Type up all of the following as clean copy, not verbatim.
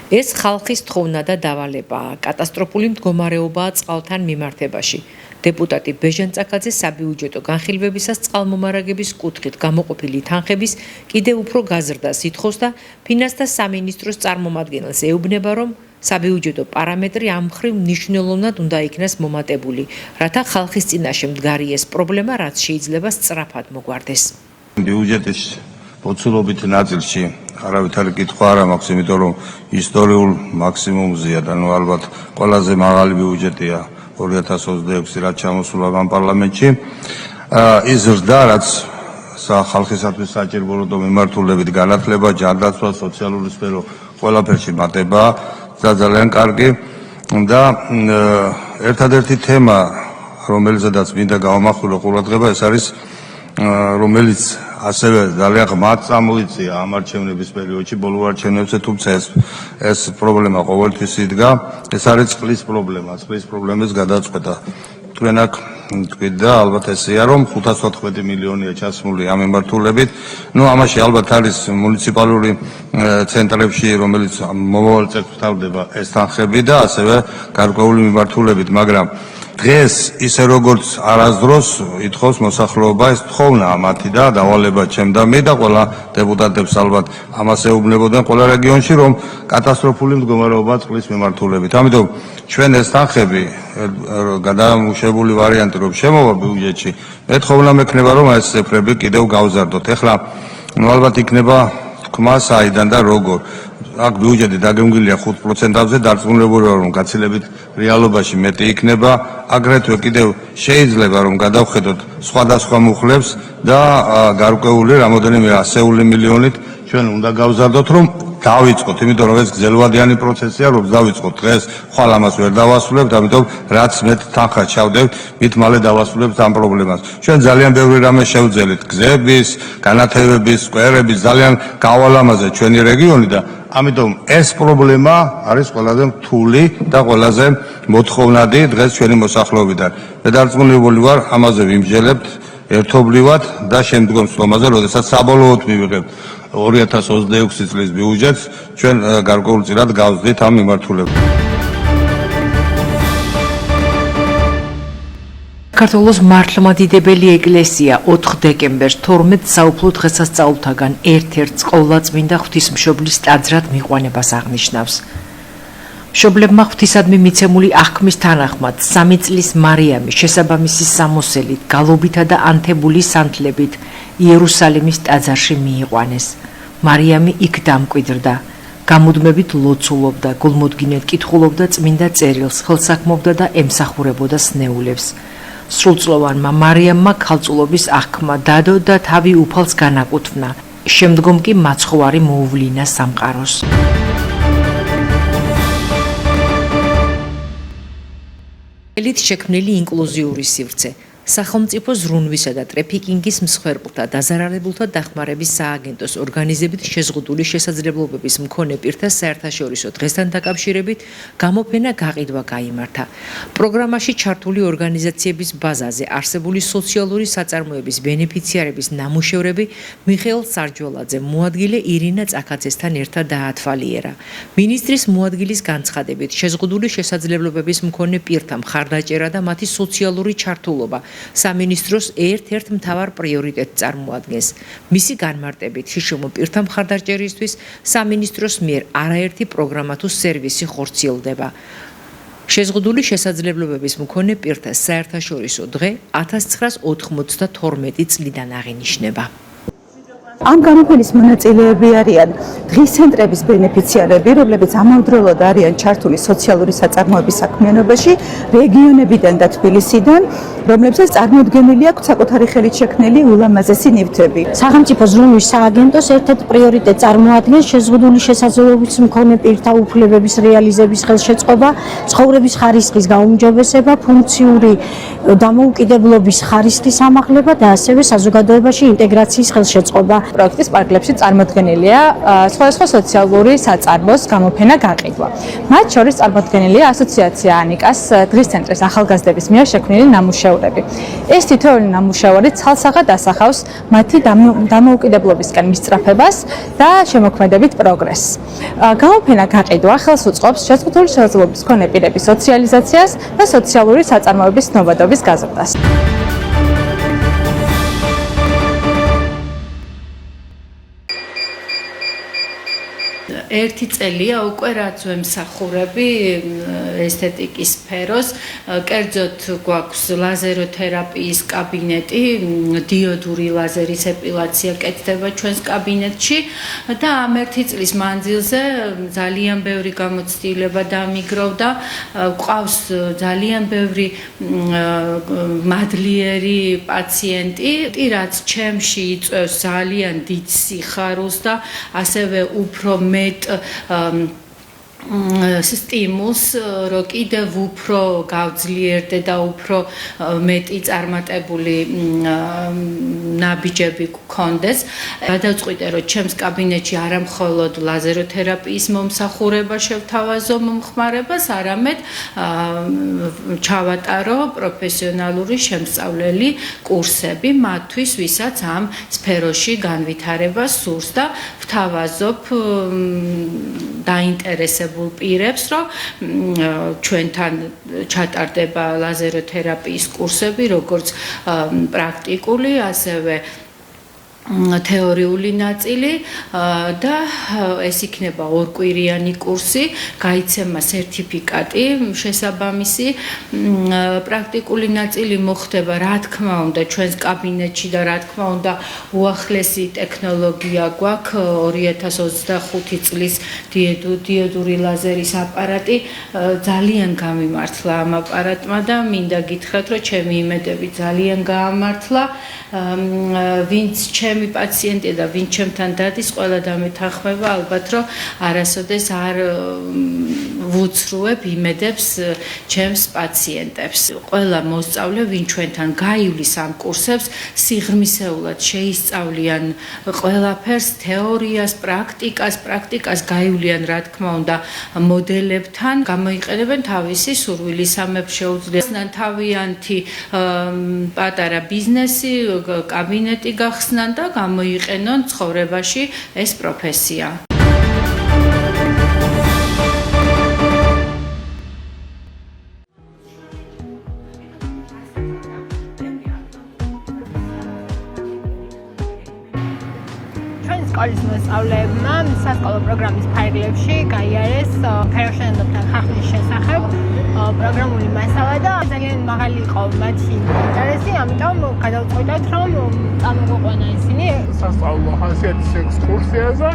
ეს ხალხის თხოვნა და დავალებაა, კატასტროფული მდგომარეობაა წყალთან მიმართებაში. Deputati Bejan Tsakadze საბიუჯეტო განხილვებისას წყალმომარაგების კუთხით გამოყოფილი თანხების კიდევ უფრო გაზრდას ითხოვს და ფინანსთა სამინისტროს წარმომადგენელს ეუბნება, რომ საბიუჯეტო პარამეტრი ამ მხრივ მნიშვნელოვნად უნდა იქნას მომატებული, რათა ხალხის წინაშე მდგარი ეს პრობლემა რაც შეიძლება სწრაფად მოგვარდეს. ბიუჯეტის მოცულობით ნაწილში არავითარი კითხვა არ მაქვს, იმიტომ რომ ისტორიულ მაქსიმუმზეა და ნუ ალბათ ყველაზე მაღალი ბიუჯეტია 2026 რაც ჩამოსულა ამ პარლამენტში. ის ზრდა რაც ხალხისათვის საჭირო მიმართულებით განათლება, ჯანდაცვა, სოციალური სფერო ყველაფერში მატება და ძალიან კარგი და ერთადერთი თემა რომელზედაც მინდა გავამახვილო ყურადღება ეს არის რომელიც ასევე ძალიან ღმად წამოიწია ამ არჩევნების პერიოდში ბოლო არჩევნებზე, თუმცა ეს პრობლემა ყოველთვის იდგა, ეს არის წყლის პრობლემა, წყლის პრობლემის გადაწყვეტა. თქვენ აქ თქვით და ალბათ ესეა რომ 514 მილიონია ჩასმული ამ მიმართულებით. ნუ ამაში ალბათ არის მუნიციპალური ცენტრებში, რომელიც მომავალ წელს თავდება ეს თანხები და ასევე გარკვეული მიმართულებით, მაგრამ დღეს ისე როგორც არასდროს ითხოვს მოსახლეობა ეს თხოვნა მათი და დავალება ჩემდამი და ყველა დეპუტატებს ალბათ ამას ეუბნებოდნენ ყველა რეგიონში რომ კატასტროფული მდგომარეობაა წყლის მიმართულებით. ამიტომ ჩვენ ეს თანხები გადამუშებული ვარიანტი რომ შემოვა ბიუჯეტში, მე თხოვნა მექნება რომ ეს ციფრები კიდევ გავზარდოთ. ეხლა ალბათ იქნება თქმა საიდან და როგორ აქ ბიუჯეტი დაგემგილია 5%-ზე დარწმუნებული ვარ რომ გაცილებით რეალობაში მეტი იქნება, აგრეთვე კიდევ შეიძლება რომ გადავხედოთ სხვადასხვა მუხლებს და გარკვეული რამოდენიმე ასეული მილიონით ჩვენ უნდა გავზარდოთ რომ დავიწყოთ, იმიტომ რომ ეს გრძელვადიანი პროცესია, რომ დავიწყოთ დღეს, ხვალ ამას ვერ დავასრულებთ, ამიტომ რაც მეტ თანხა ჩავდებთ, მით მალე დავასრულებთ ამ პრობლემას. ჩვენ ძალიან ბევრი რამე შევძელით, გზების, განათებების, სკვერების, ძალიან გავალამაზე ჩვენი რეგიონი და ამიტომ ეს პრობლემა არის ყველაზე რთული და ყველაზე მოთხოვნადი დღეს ჩვენი მოსახლეობიდან. მე დარწმუნებული ვარ, ამაზე ვიმსჯელებთ ერთობლივად და შემდგომ წლებზე, როდესაც საბოლოოდ მივიღებთ 2026 წლის ბიუჯეტს, ჩვენ გარკვეულწილად გავზდით ამ მიმართულებით. საქართველოს მართლმადიდებელი ეკლესია 4 დეკემბერს 12 საუფლო დღესასწაულთაგან ერთ-ერთ ყოვლადწმინდა ღვთისმშობლის ტაძრად მიყვანებას აღნიშნავს. მშობლებმა ღვთისადმი მიცემული აღქმის თანახმად 3 წლის მარიამი შესაბამისი სამოსელით, გალობითა და ანთებული სანთლებით იერუსალიმის ტაძარში მიიყვანეს. მარიამი იქ დამკვიდრდა. გამუდმებით ლოცულობდა, გულმოდგინედ კითხულობდა წმინდა წერილს, ხელსაქმობდა და ემსახურებოდა სნეულებს. სრულწლოვანმა მარიამმა ქალწულობის აღქმა დადო და თავი უფალს განაკუთვნა. შემდგომ კი მაცხოვარი მოუვლინა სამყაროს. ელით შექმნილი ინკლუზიური სივრცე. სახელმწიფო ზრუნვისა და ტრეფიკინგის მსხვერპლთა დაზარალებულთა დახმარების სააგენტოს ორგანიზებით შეზღუდული შესაძლებლობების მქონე პირთა საერთაშორისო დღესთან დაკავშირებით გამოფენა გაყიდვა გაიმართა. პროგრამაში ჩართული ორგანიზაციების ბაზაზე არსებული სოციალური საწარმოების ბენეფიციარების ნამუშევრები მიხეილ სარჯველაძე მოადგილე ირინა წაქაძესთან ერთად დაათვალიერა. მინისტრის მოადგილის განცხადებით შეზღუდული შესაძლებლობების მქონე პირთა მხარდაჭერა და მათი სოციალური ჩართულობა სამინისტროს ერთ-ერთ მთავარ პრიორიტეტს წარმოადგენს. მისი განმარტებით, შიშომო პირთა მხარდაჭერისთვის სამინისტროს მიერ არაერთი პროგრამა თუ სერვისი ხორციელდება. შეზღუდული შესაძლებლობების მქონე პირთა საერთაშორისო დღე 1992 წლიდან აღინიშნება. ამ გამოფენის მონაწილეები არიან დღის ცენტრების ბენეფიციარები, რომლებიც ამავდროულად არიან ჩართული სოციალური საწარმოების საქმიანობაში რეგიონებიდან და თბილისიდან, რომლებსაც წარმოდგენილი აქვს საკუთარი ხელით შექმნილი ულამაზესი ნივთები. სახელმწიფო ზრუნვის სააგენტოს ერთ-ერთ პრიორიტეტს წარმოადგენს შეზღუდული შესაძლებლობების მქონე პირთა უფლებების რეალიზების ხელშეწყობა, ცხოვრების ხარისხის გაუმჯობესება, ფუნქციური დამოუკიდებლობის ხარისხის ამაღლება და ასევე საზოგადოებაში ინტეგრაციის ხელშეწყობა. პროექტის პარკლებში წარმოდგენილია სხვადასხვა სოციალური საწარმოს გამოფენა გაყიდვა. მათ შორის წარმოდგენილია ასოციაცია ანიკას დღის ცენტრის ახალგაზრდების მიერ შექმნილი ნამუშევრები. ეს თითოეული ნამუშევარი ცალსაღად ასახავს მათი დამოუკიდებლობისკენ მისწრაფებას და შემოქმედებით პროგრესს. გამოფენა გაყიდვა ხელს უწყობს შეზღუდული შესაძლებლობის მქონე პირების სოციალიზაციას და სოციალური საწარმოების ცნობადობის გაზრდას. ერთი წელია უკვე რაც ვემსახურები ესთეტიკის სფეროს, კერძოდ გვაქვს ლაზეროთერაპიის კაბინეტი, დიოდური ლაზერის ეპილაცია კეთდება ჩვენს კაბინეტში და ამ ერთი წლის მანძილზე ძალიან ბევრი გამოცდილება დამიგროვდა, გვყავს ძალიან ბევრი მადლიერი პაციენტი, რაც ჩემში იწვევს ძალიან დიდ სიხარულს და ასევე უფრო მეტ სტიმულს, რომ კიდევ უფრო გავძლიერდე და უფრო მეტი წარმატებული ნაბიჯები გქონდეს. გადავწყვიტე, რომ ჩემს კაბინეტში არა მხოლოდ ლაზეროთერაპიის მომსახურება შევთავაზო მომხმარებას, არამედ ჩავატარო პროფესიონალური შემსწავლელი კურსები მათთვის, ვისაც ამ სფეროში განვითარებას სურს და ვთავაზობ დაინტერესებულ პირებს, რომ ჩვენთან ჩატარდება ლაზეროთერაპიის კურსები, როგორც პრაქტიკული, ასევე თეორიული ნაწილი და ეს იქნება ორკვირიანი კურსი, გაიცემა სერტიფიკატი შესაბამისი. პრაქტიკული ნაწილი მოხდება, რა თქმა უნდა, ჩვენს კაბინეტში და რა თქმა უნდა, უახლესი ტექნოლოგია გვაქვს 2025 წლის დიოდური ლაზერის აპარატი. ძალიან გამიმართლა ამ აპარატმა და მინდა გითხრათ, რომ ჩემი იმედები ძალიან გაამართლა. ვინც ჩემი პაციენტია და ვინც ჩემთან დადის, ყველა დამეთანხმება ალბათ, რომ არასოდეს არ ვუცრუებ იმედებს ჩემს პაციენტებს. ყველა მოსწავლე, ვინ ჩვენთან გაივლის ამ კურსებს, სიღრმისეულად შეისწავლიან ყველაფერს, თეორიას, პრაქტიკას გაივლიან, რა თქმა უნდა, მოდელებთან, გამოიყენებენ თავისი სურვილისამებრ შეუძლიათ თავიანთი პატარა ბიზნესი, კაბინეტი გახსნან და გამოიყენონ ცხოვრებაში ეს პროფესია. სკოლის მოსწავლეებმა სასკოლო პროგრამის ფარგლებში გაიარეს ქარიშენებთან ხახვის შესახებ პროგრამული მასალა და ძალიან მაღალი იყო მათი ინტერესი, ამიტომ გადავწყვიტეთ, რომ წამოგვიყვანა ისინი სასწავლო ხასიათის ექსკურსიაზე.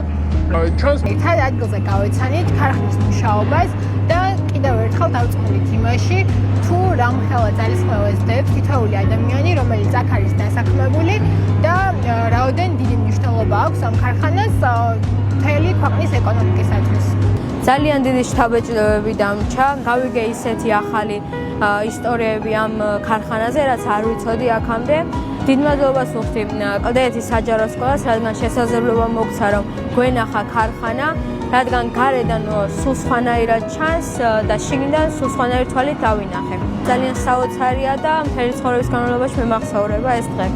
ჩვენს ერთად ადგილზე გავეცანით ქარხნის მუშაობას და კიდევ ერთხელ დავწმუნდით იმაში, თუ რამ ხელა ძალისხმევას დებს თითოეული ადამიანი, რომელიც აქ არის დასაქმებული და რაოდენ დიდი მნიშვნელობა აქვს ამ ქარხანას მთელი ქვეყნის ეკონომიკისათვის. ძალიან დიდი შთაბეჭდილებები დამრჩა. გავიგე ისეთი ახალი ისტორიები ამ ქარხანაზე, რაც არ ვიცოდი აქამდე. დიდ მადლობას ვუხდი კლდეეთის საჯარო სკოლას, რადგან შესაძლებლობა მოგცა, რომ გვენახა ქარხანა, რადგან გარედან სულ სხვანაირად ჩანს და შიგნიდან სულ სხვანაირი თვალით დავინახე. ძალიან საოცარია და მთელი ცხოვრების განმავლობაში მე მახსოვრება ეს დღე.